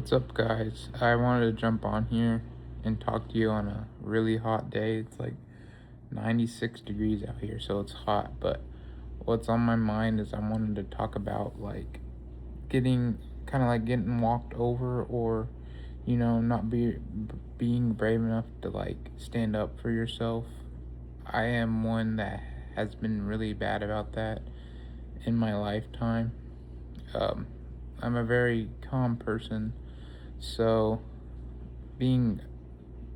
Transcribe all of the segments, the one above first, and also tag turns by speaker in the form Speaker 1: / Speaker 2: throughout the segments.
Speaker 1: What's up, guys? I wanted to jump on here and talk to you on a really hot day. It's like 96 degrees out here, so it's hot. But what's on my mind is I wanted to talk about like getting getting walked over, or not being brave enough to like stand up for yourself. I am one that has been really bad about that in my lifetime. Um, I'm a very calm person, so being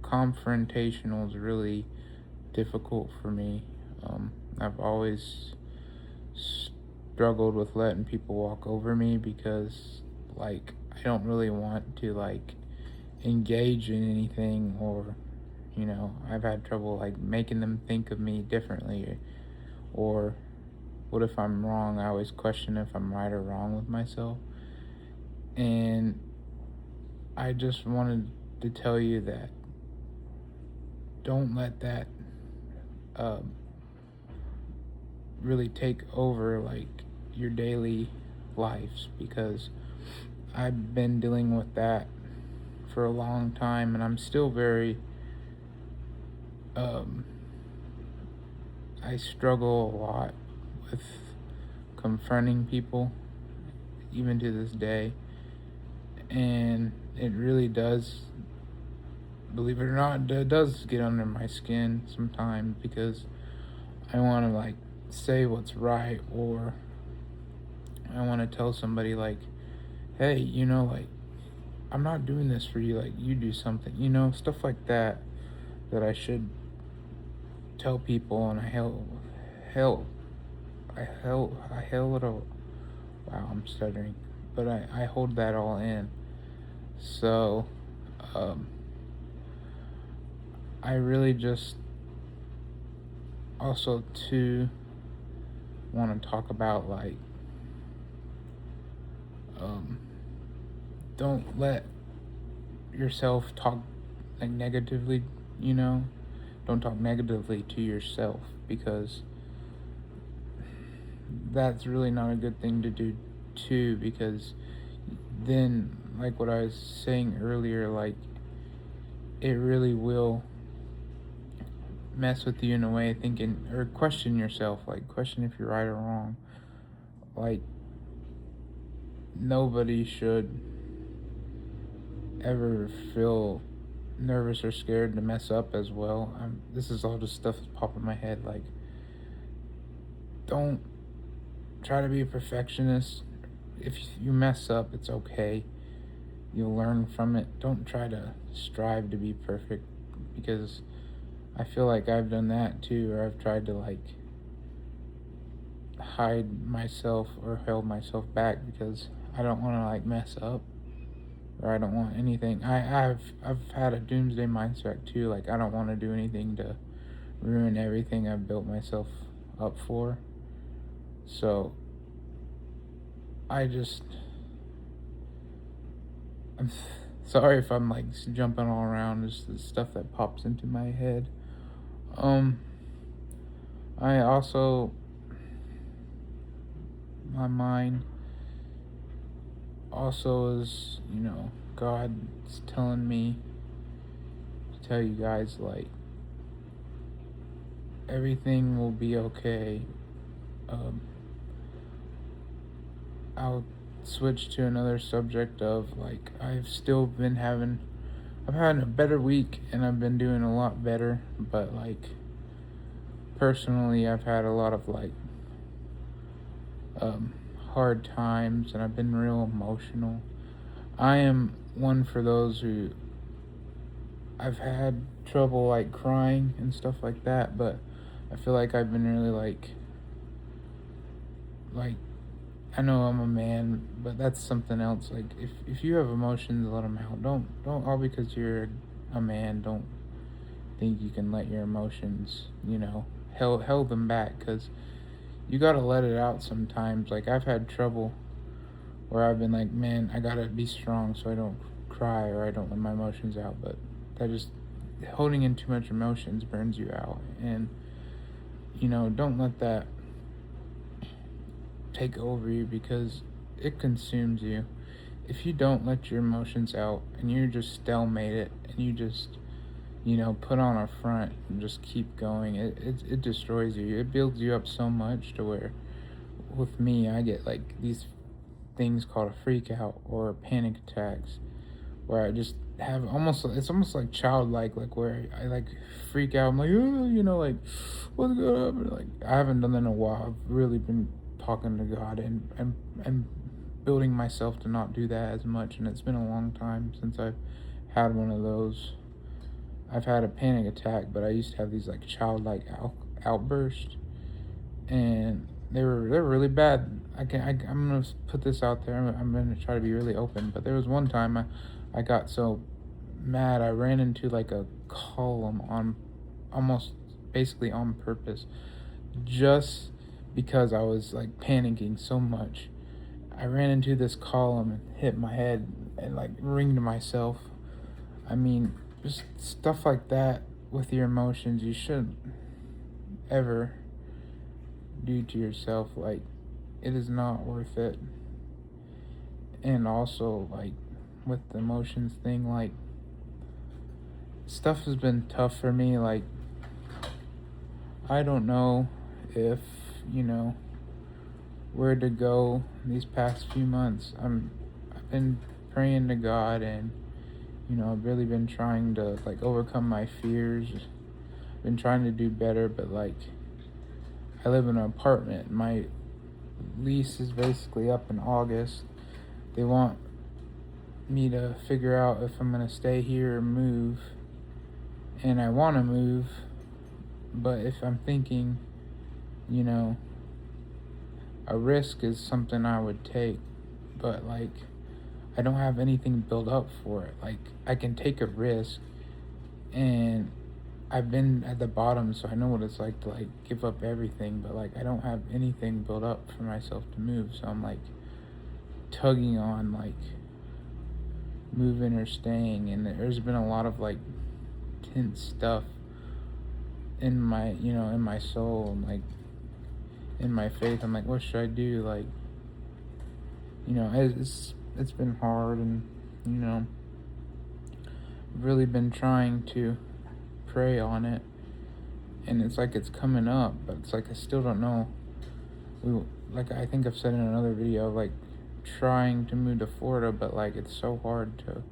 Speaker 1: confrontational is really difficult for me. I've always struggled with letting people walk over me because, like, I don't really want to, like, engage in anything, or, I've had trouble, like, making them think of me differently. Or what if I'm wrong? I always question if I'm right or wrong with myself. And I just wanted to tell you that don't let that um, really take over like your daily lives, because I've been dealing with that for a long time, and I'm still very um, I struggle a lot with confronting people even to this day. And it really does, believe it or not, it does get under my skin sometimes, because I want to like say what's right, or I want to tell somebody like, hey, like, I'm not doing this for you, like, you do something, stuff like that, that I should tell people. And hell, I held it all. Wow, I'm stuttering, but I hold that all in. So, um, I really just also too want to talk about like, um, don't let yourself talk like negatively, you know, don't talk negatively to yourself, because that's really not a good thing to do too. Because then, like what I was saying earlier, like, it really will mess with you in a way, thinking, or question yourself, like question if you're right or wrong. Like, nobody should ever feel nervous or scared to mess up as well. This is all just stuff that's popping in my head. Like, don't try to be a perfectionist. If you mess up, it's okay. You'll learn from it. Don't try to strive to be perfect, because I feel like I've done that too, or I've tried to like hide myself or held myself back because I don't want to like mess up, or I don't want anything. I've had a doomsday mindset too. Like, I don't want to do anything to ruin everything I've built myself up for. So I just I'm sorry if I'm like jumping all around. Just the stuff that pops into my head. Um, I also, my mind also is, God's telling me to tell you guys like, everything will be okay. Um, I'll switch to another subject of like, I've had a better week, and I've been doing a lot better. But like, personally, I've had a lot of like um, hard times, and I've been real emotional. I am one for those who, I've had trouble like crying and stuff like that, but I feel like I've been really like I know I'm a man, but that's something else. Like, if you have emotions, let them out. Don't all because you're a man, don't think you can let your emotions, held them back, because you gotta let it out sometimes. Like, I've had trouble where I've been like, man, I gotta be strong so I don't cry, or I don't let my emotions out. But that just, holding in too much emotions burns you out. And don't let that take over you, because it consumes you. if you don't let your emotions out and you just stalemate it and you just, put on a front and just keep going, it destroys you. It builds you up so much to where, with me, I get like these things called a freak out or panic attacks where I just have it's almost like childlike, like where I like freak out. I'm like, oh, like what's going on? And, like, I haven't done that in a while. I've really been talking to God and building myself to not do that as much. And it's been a long time since I've had one of those. I've had a panic attack, but I used to have these like childlike outbursts, and they're really bad. I'm gonna put this out there. I'm gonna try to be really open. But there was one time I got so mad I ran into like a column on, almost basically on purpose, just because I was like panicking so much. I ran into this column and hit my head and like ringed myself. I mean, just stuff like that with your emotions, you shouldn't ever do to yourself. Like, it is not worth it. And also, like, with the emotions thing, like, stuff has been tough for me. Like, I don't know if, where to go these past few months. I've been praying to God, and I've really been trying to like overcome my fears. Been trying to do better, but like, I live in an apartment. My lease is basically up in August. They want me to figure out if I'm gonna stay here or move, and I want to move, but if I'm thinking, a risk is something I would take, but like, I don't have anything built up for it. Like, I can take a risk, and I've been at the bottom, so I know what it's like to like give up everything, but like, I don't have anything built up for myself to move, so I'm like tugging on like moving or staying, and there's been a lot of like tense stuff in my, in my soul, and like in my faith. I'm like, what should I do? Like, it's been hard, and I've really been trying to pray on it, and it's like it's coming up, but it's like I still don't know. Like, I think I've said in another video, like trying to move to Florida, but like it's so hard to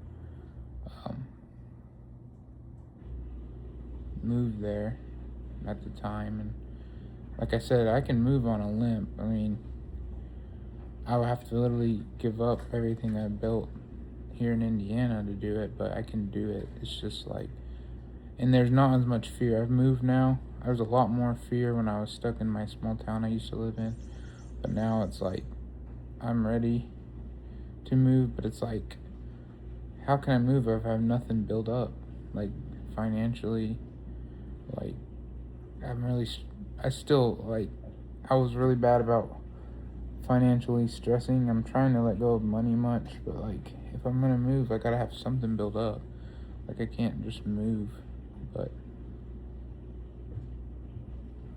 Speaker 1: move there at the time. And like I said, I can move on a limp. I mean, I would have to literally give up everything I built here in Indiana to do it, but I can do it. It's just like, and there's not as much fear. I've moved now. There was a lot more fear when I was stuck in my small town I used to live in, but now it's like I'm ready to move. But it's like, how can I move if I have nothing built up, like financially? Like, I still, like, I was really bad about financially stressing. I'm trying to let go of money much, but like, if I'm gonna move, I gotta have something built up. Like, I can't just move. But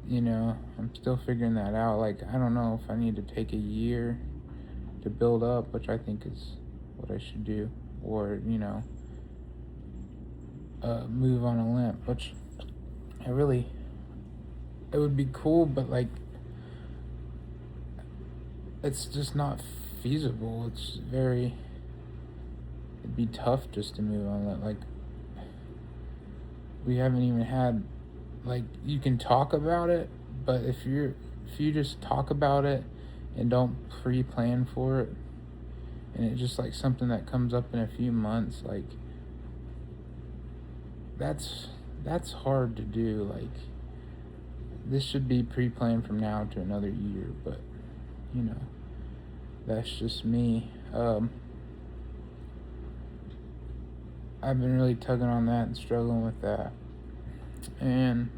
Speaker 1: I'm still figuring that out. Like, I don't know if I need to take a year to build up, which I think is what I should do, or move on a limp, which it would be cool, but like, it's just not feasible. It'd be tough just to move on that. Like, we haven't even had, like, you can talk about it, but if you just talk about it and don't pre-plan for it, and it's just like something that comes up in a few months, like, that's hard to do. Like, this should be pre-planned from now to another year, but that's just me. I've been really tugging on that and struggling with that, and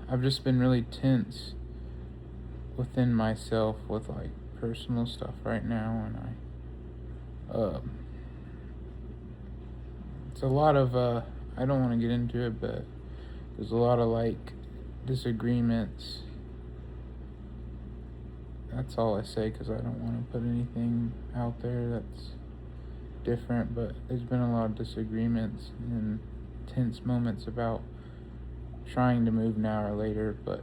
Speaker 1: I've just been really tense within myself with like personal stuff right now, and it's a lot of I don't want to get into it, but there's a lot of like disagreements that's all I say, because I don't want to put anything out there that's different. But there's been a lot of disagreements and tense moments about trying to move now or later, but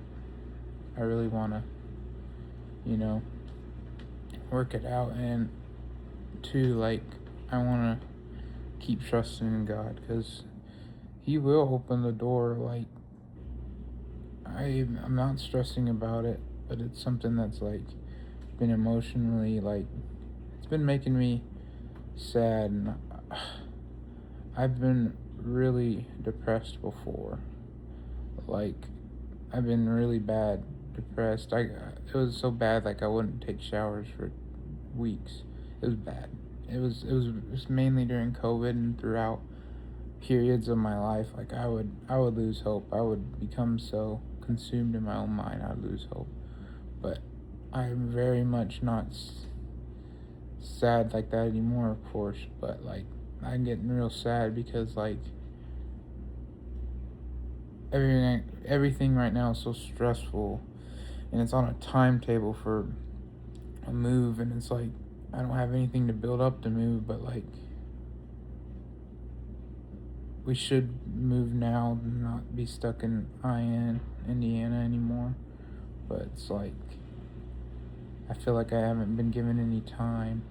Speaker 1: I really want to, you know, work it out. And two, like, I want to keep trusting in God, because He will open the door. Like, I'm not stressing about it, but it's something that's like been emotionally, like, it's been making me sad. And I've been really depressed before. Like, I've been really bad depressed. It was so bad, like, I wouldn't take showers for weeks. It was bad. It was mainly during COVID and throughout periods of my life. Like, I would lose hope. I would become so consumed in my own mind, I'd lose hope. But I'm very much not sad like that anymore, of course. But like, I'm getting real sad because, like, everything right now is so stressful, and it's on a timetable for a move, and it's like I don't have anything to build up to move. But like, we should move now and not be stuck in Indiana anymore. But it's like, I feel like I haven't been given any time.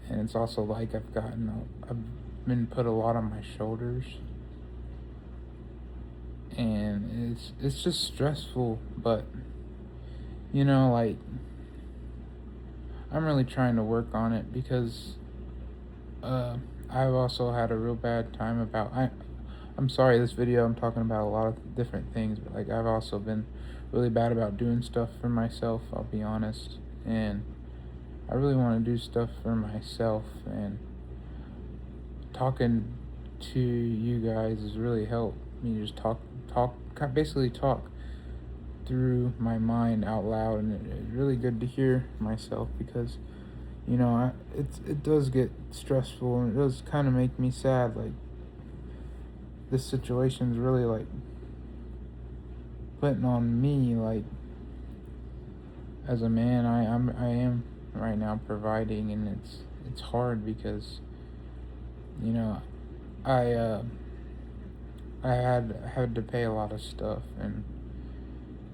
Speaker 1: And it's also like I've been put a lot on my shoulders. And it's just stressful. But, you know, like, I'm really trying to work on it, because I've also had a real bad time about, I'm sorry, this video I'm talking about a lot of different things, but like, I've also been really bad about doing stuff for myself, I'll be honest. And I really want to do stuff for myself, and talking to you guys has really helped me just basically talk through my mind out loud. And it's really good to hear myself, because, you know, it does get stressful, and it does kind of make me sad. Like, this situation's really like putting on me, like, as a man, I am right now providing, and it's hard because, you know, I had to pay a lot of stuff, and,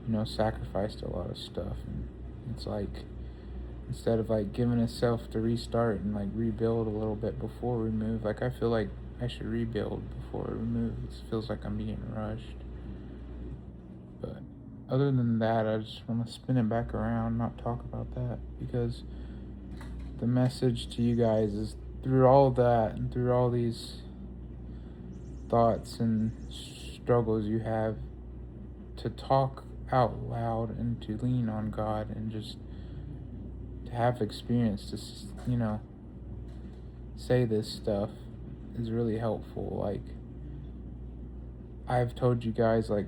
Speaker 1: you know, sacrificed a lot of stuff. And it's like, instead of like giving itself to restart and like rebuild a little bit before we move, like, I feel like I should rebuild before we move. It feels like I'm being rushed. But other than that, I just want to spin it back around, not talk about that, because the message to you guys is, through all that and through all these thoughts and struggles you have, to talk out loud and to lean on God, and just to have experience to, you know, say this stuff is really helpful. Like, I've told you guys, like,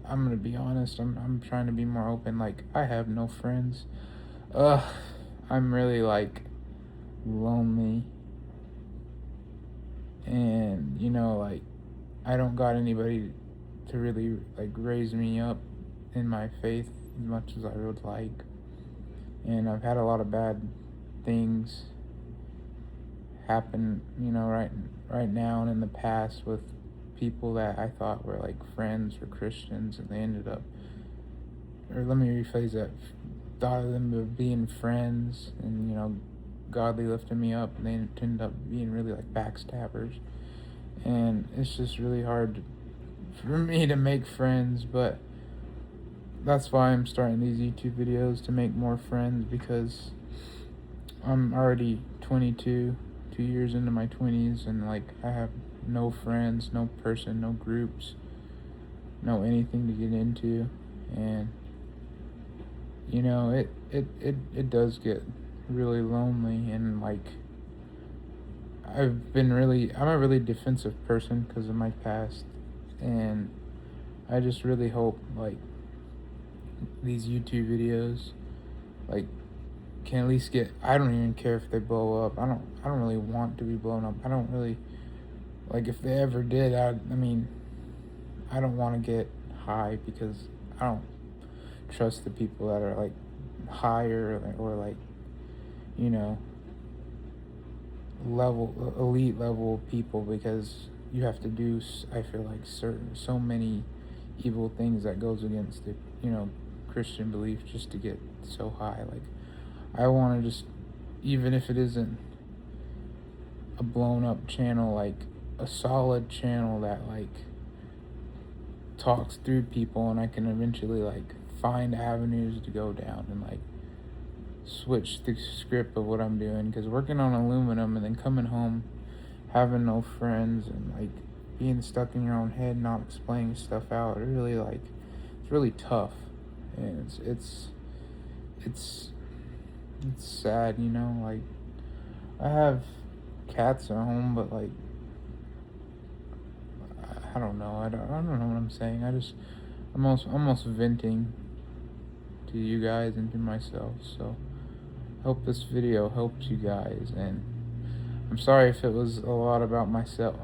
Speaker 1: I'm gonna be honest, I'm trying to be more open. Like, I have no friends. I'm really, like, lonely. And, you know, like, I don't got anybody to really, like, raise me up in my faith as much as I would like. And I've had a lot of bad things happen, you know, right now and in the past, with people that I thought were like friends or Christians, and they ended up, or let me rephrase that, thought of them of being friends and, you know, godly lifting me up, and they ended up being really like backstabbers. And it's just really hard for me to make friends. But that's why I'm starting these YouTube videos, to make more friends, because I'm already 22, 2 years into my 20s, and like, I have no friends, no person, no groups, no anything to get into. And, you know, it does get really lonely. And like, I'm a really defensive person because of my past, and I just really hope, like, these YouTube videos, like, can at least get, I don't even care if they blow up. I don't really want to be blown up. I don't really, like, if they ever did, I mean, I don't want to get high, because I don't trust the people that are like higher, or like, you know, elite level people, because you have to do, I feel like, so many evil things that goes against the, Christian belief, just to get so high. Like, I want to just, even if it isn't a blown up channel, like a solid channel that like talks through people, and I can eventually like find avenues to go down and like switch the script of what I'm doing. Because working on aluminum and then coming home, having no friends, and like being stuck in your own head, not explaining stuff out, it really like, it's really tough. And it's sad, like, I have cats at home, but like, I don't know. I don't know what I'm saying. I'm almost venting to you guys and to myself. So I hope this video helps you guys, and I'm sorry if it was a lot about myself.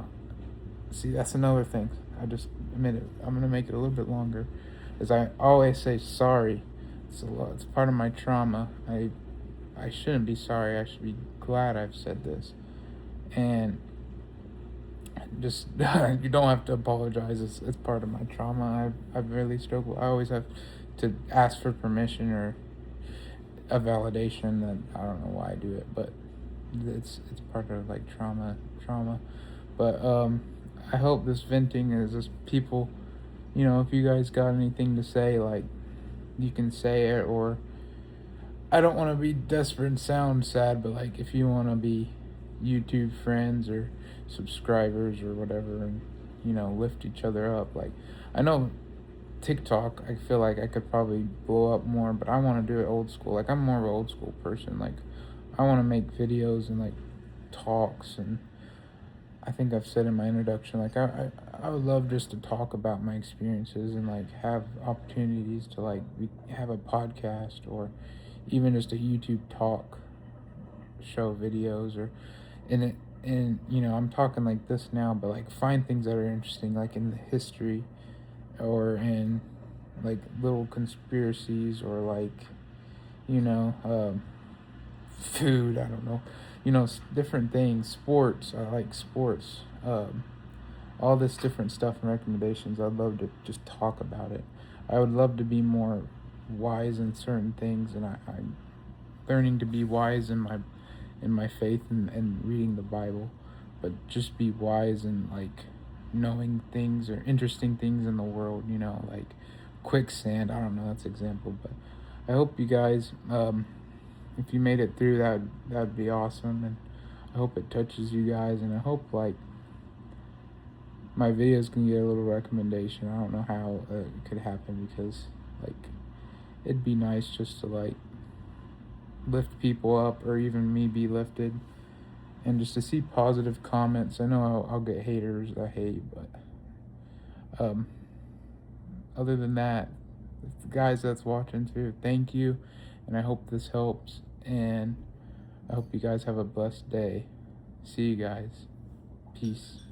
Speaker 1: See, that's another thing. I just admit it. I'm gonna make it a little bit longer, as I always say sorry. It's part of my trauma. I shouldn't be sorry. I should be glad I've said this. And just you don't have to apologize. It's part of my trauma. I've really struggled. I always have to ask for permission or a validation. That I don't know why I do it, but it's part of like trauma. But I hope this venting is just people. If you guys got anything to say, like, you can say it. Or I don't want to be desperate and sound sad, but like, if you want to be YouTube friends or subscribers or whatever, and lift each other up. Like, I know TikTok, I feel like I could probably blow up more, but I want to do it old school. Like, I'm more of an old school person. Like, I want to make videos and like talks, and I think I've said in my introduction, like, I would love just to talk about my experiences, and like have opportunities to like have a podcast, or even just a YouTube talk show videos, or in it. And I'm talking like this now, but like, find things that are interesting, like in the history, or in like little conspiracies, or like, food, I don't know, different things, sports. I like sports, all this different stuff and recommendations. I'd love to just talk about it. I would love to be more wise in certain things, and I'm learning to be wise in my faith, and reading the Bible, but just be wise in like knowing things or interesting things in the world, like quicksand. I don't know, that's an example, but I hope you guys, if you made it through, that'd be awesome, and I hope it touches you guys, and I hope like my videos can get a little recommendation. I don't know how it could happen, because like, it'd be nice just to like lift people up, or even me be lifted, and just to see positive comments. I know I'll get haters I hate, but other than that, the guys that's watching too, thank you, and I hope this helps, and I hope you guys have a blessed day. See you guys. Peace.